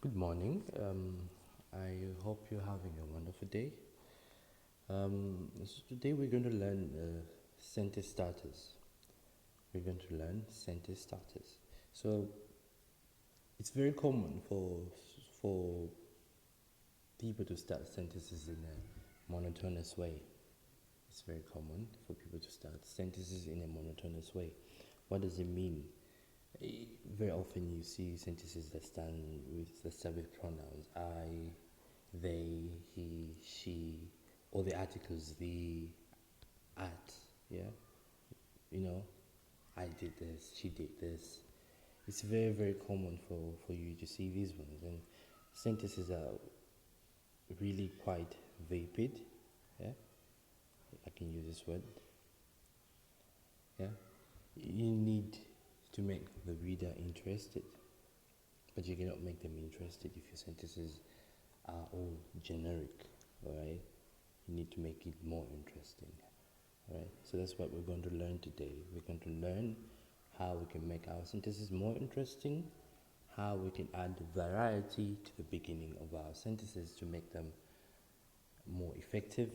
Good morning. I hope you're having a wonderful day. So today we're going to learn sentence starters. We're going to learn sentence starters. So it's very common for people to start sentences in a monotonous way. It's very common for people to start sentences in a monotonous way. What does it mean? Very often you see sentences that start with pronouns I, they, he, she, or the articles the, at, yeah. You know, I did this, she did this. It's very common for you to see these ones, and sentences are really quite vapid. Yeah, I can use this word. Yeah, you need to make the reader interested, but you cannot make them interested if your sentences are all generic. All right, you need to make it more interesting. All right, so that's what we're going to learn today. We're going to learn how we can make our sentences more interesting, how we can add variety to the beginning of our sentences to make them more effective,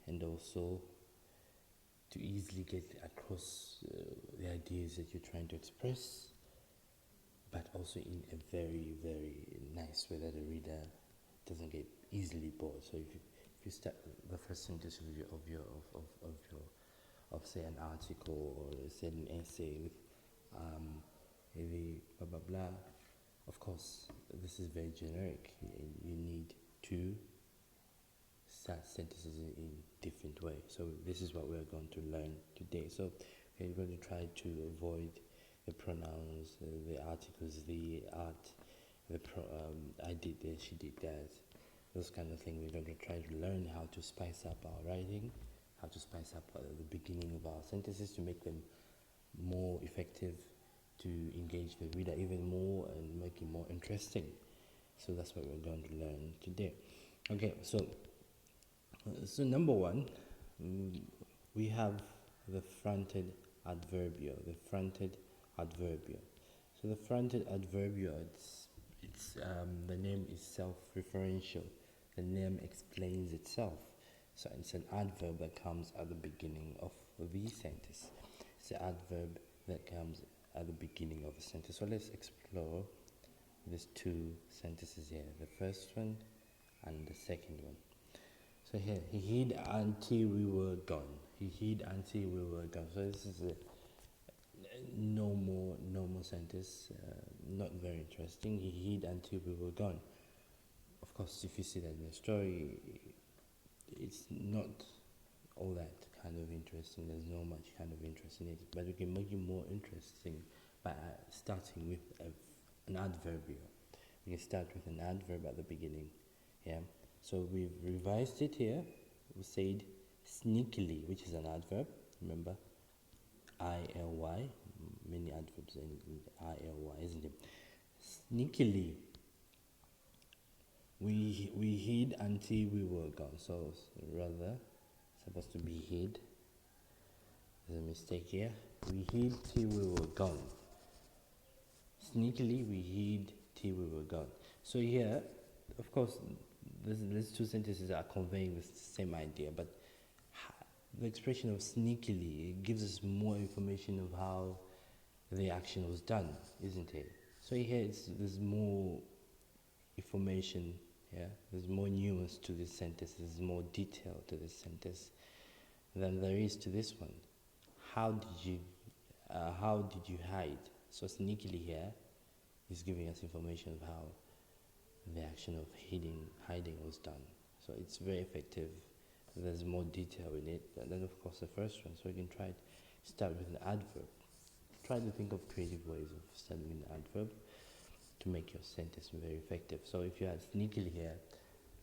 and also to easily get across the ideas that you're trying to express, but also in a very nice way that the reader doesn't get easily bored. So if you start the first sentence of your of say an article or say an essay with maybe blah blah blah, of course this is very generic. You need to start sentences in different ways. So this is what we're going to learn today. So we're going to try to avoid the pronouns, the articles, the art, I did this, she did that, those kind of things. We're going to try to learn how to spice up our writing, how to spice up the beginning of our sentences to make them more effective, to engage the reader even more and make it more interesting. So that's what we're going to learn today. Okay, so number one, we have the fronted adverbial. The fronted adverbial. So the fronted adverbial, it's the name is self-referential. The name explains itself. So it's an adverb that comes at the beginning of the sentence. It's an adverb that comes at the beginning of a sentence. So let's explore these two sentences here. The first one and the second one. So here, he hid until we were gone. He hid until we were gone. So this is a normal sentence, not very interesting. He hid until we were gone. Of course, if you see that in the story, it's not all that kind of interesting. There's not much kind of interest in it. But we can make it more interesting by starting with an adverbial. We can start with an adverb at the beginning. Yeah. So we've revised it here. We said sneakily, which is an adverb. Remember, ILY. Many adverbs in ILY, isn't it? Sneakily, we hid until we were gone. So rather, supposed to be hid. There's a mistake here. We hid till we were gone. Sneakily, we hid till we were gone. So here, of course, these two sentences are conveying the same idea, but the expression of sneakily gives us more information of how the action was done, isn't it? So here there's more information. Yeah, there's more nuance to this sentence. There's more detail to this sentence than there is to this one. How did you hide? So sneakily here is giving us information of how the action of hiding was done. So it's very effective. There's more detail in it. And then of course the first one. So you can start with an adverb. Try to think of creative ways of starting with an adverb to make your sentence very effective. So if you add sneakily here,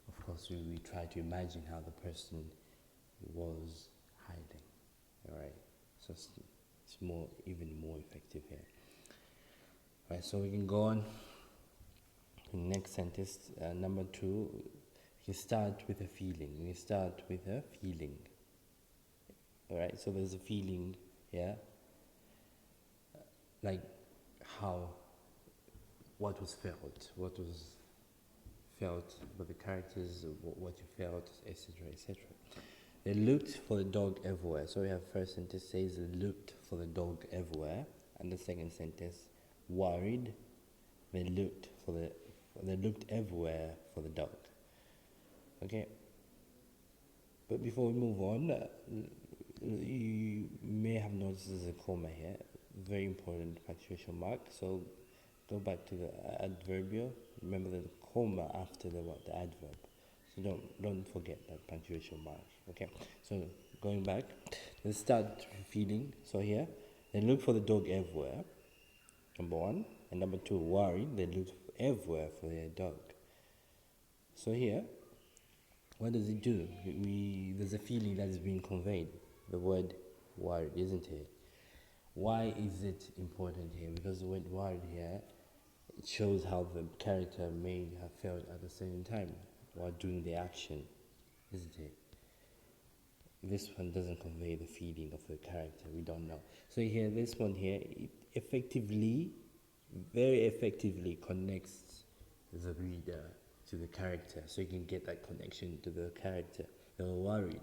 of course we try to imagine how the person was hiding. Alright. So it's even more effective here. Alright, so we can go on to the next sentence. Number two, you start with a feeling. You start with a feeling. Alright, so there's a feeling here, like what was felt, what was felt about the characters, what you felt, etc., etc. They looked for the dog everywhere. So we have first sentence says they looked for the dog everywhere, and the second sentence worried. They looked everywhere for the dog. Okay. But before we move on, you may have noticed there's a comma here, very important punctuation mark. So go back to the adverbial. Remember the comma after the what? The adverb. So don't forget that punctuation mark. Okay. So going back, let's start feeling. So here, they look for the dog everywhere. Number one, and number two, worried. They look everywhere for their dog. So here, what does it do? There's a feeling that is being conveyed. The word worried, isn't it? Why is it important here? Because the word worried here, it shows how the character may have felt at the same time while doing the action, isn't it? This one doesn't convey the feeling of the character. We don't know. So here, this one here, it effectively, very effectively connects the reader to the character, so you can get that connection to the character. They're worried.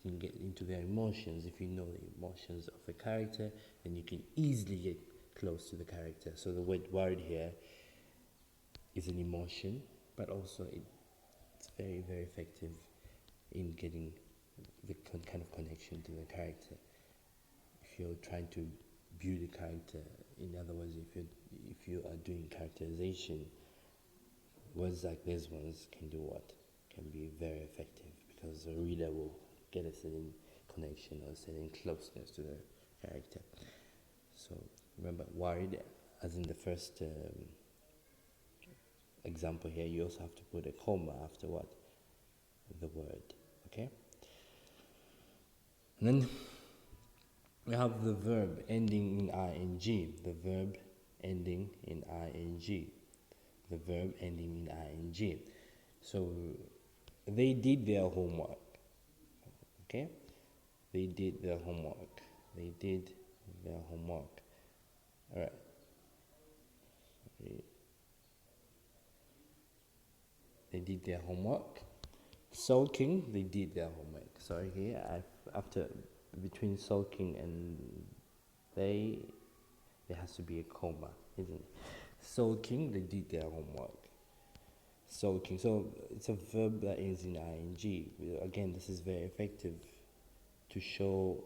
You can get into their emotions. If you know the emotions of the character, then you can easily get close to the character. So the word worried here is an emotion, but also it's very, very effective in getting the kind of connection to the character. If you're trying to build a character, in other words, if you are doing characterization, words like these ones can do what? Can be very effective, because the reader will get a certain connection or a certain closeness to the character. So remember, worried, as in the first example here, you also have to put a comma after what? The word. Okay? And then we have the verb ending in ing. The verb ending in ing. The verb ending in ing. So they did their homework. Okay? They did their homework. They did their homework. Alright. They did their homework. Sulking, they did their homework. Sorry, here after between sulking and there has to be a comma, isn't it? Sulking, they did their homework. Sulking, so it's a verb that ends in ing. Again, this is very effective to show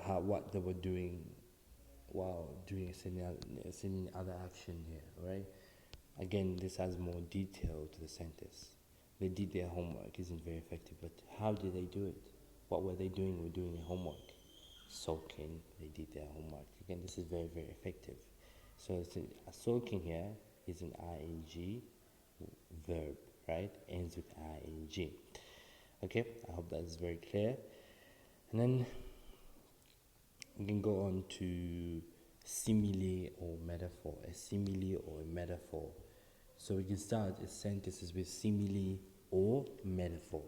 what they were doing while doing a certain other action here, right? Again, this adds more detail to the sentence. They did their homework isn't very effective, but how did they do it? What were they doing? We're doing their homework. Sulking, they did their homework. Again, this is very, very effective. So sulking here is an ing verb, right? Ends with ing. Okay, I hope that is very clear. And then we can go on to simile or metaphor. A simile or a metaphor. So we can start a sentences with simile or metaphor.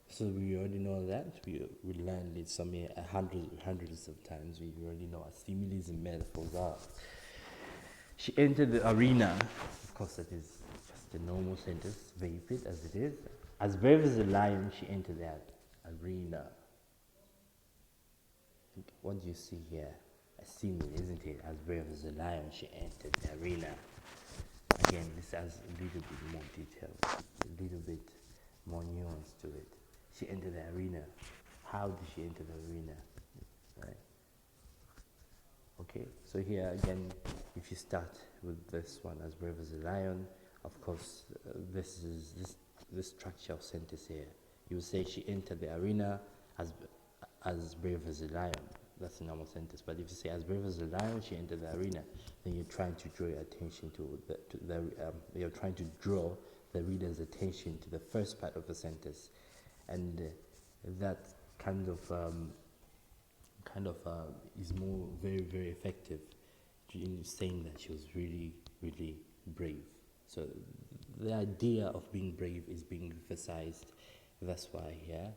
So we already know that. We learned it hundreds of times. We already know what similes and metaphors are. She entered the arena. Of course, that is just a normal sentence, very fit as it is. As brave as a lion, she entered that arena. What do you see here? A simile, isn't it? As brave as a lion, she entered the arena. Again, this has a little bit more detail, a little bit more nuance to it. She entered the arena. How did she enter the arena? Right? Okay, so here again, if you start with this one, as brave as a lion, of course, this is the structure of sentence here. You would say she entered the arena as brave as a lion. That's a normal sentence. But if you say as brave as a lion, she entered the arena, then you're trying to draw your attention you're trying to draw the reader's attention to the first part of the sentence, and that kind of is more very effective in saying that she was really brave. So the idea of being brave is being emphasized. That's why here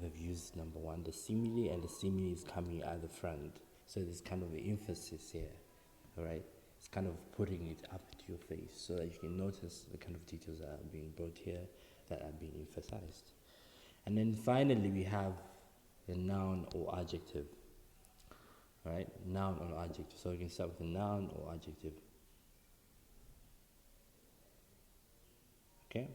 they've used number one, the simile, and the simile is coming at the front. So there's kind of an emphasis here, all right? it's kind of putting it up to your face so that you can notice the kind of details that are being brought here, that are being emphasized. And then finally, we have the noun or adjective. All right, noun or adjective. So we can start with a noun or adjective. Okay,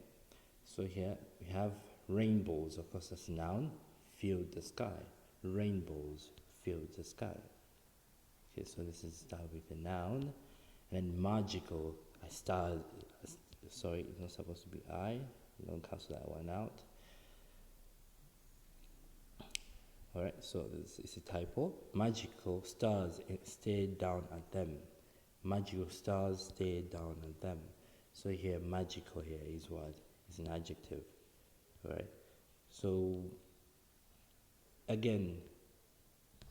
so here we have rainbows. Of course, that's a noun. Filled the sky. Rainbows filled the sky. Okay, so this is start with a noun. And then magical. Sorry, it's not supposed to be I. Don't cancel that one out. Alright, so this is a typo. Magical stars stare down at them. Magical stars stare down at them. So here, magical here is what? It's an adjective. Alright, so again,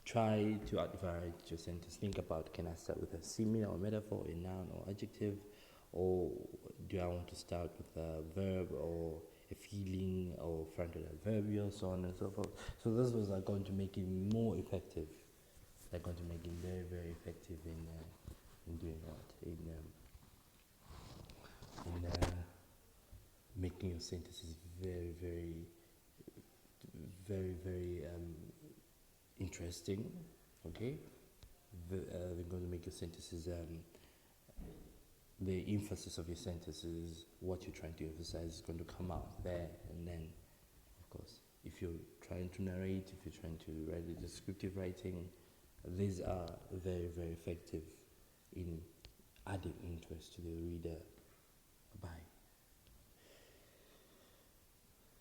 try to divide your sentence. Think about, can I start with a similar or metaphor, a noun or adjective? Or do I want to start with a verb or a feeling or front of a adverbial, so on and so forth. So those words are going to make it more effective. They're going to make it very, very effective in doing what? In making your sentences very, very, very, very interesting. Okay? They're going to make your sentences the emphasis of your sentences, what you're trying to emphasize, is going to come out there. And then, of course, if you're trying to narrate, if you're trying to write a descriptive writing, these are very, very effective in adding interest to the reader. Bye.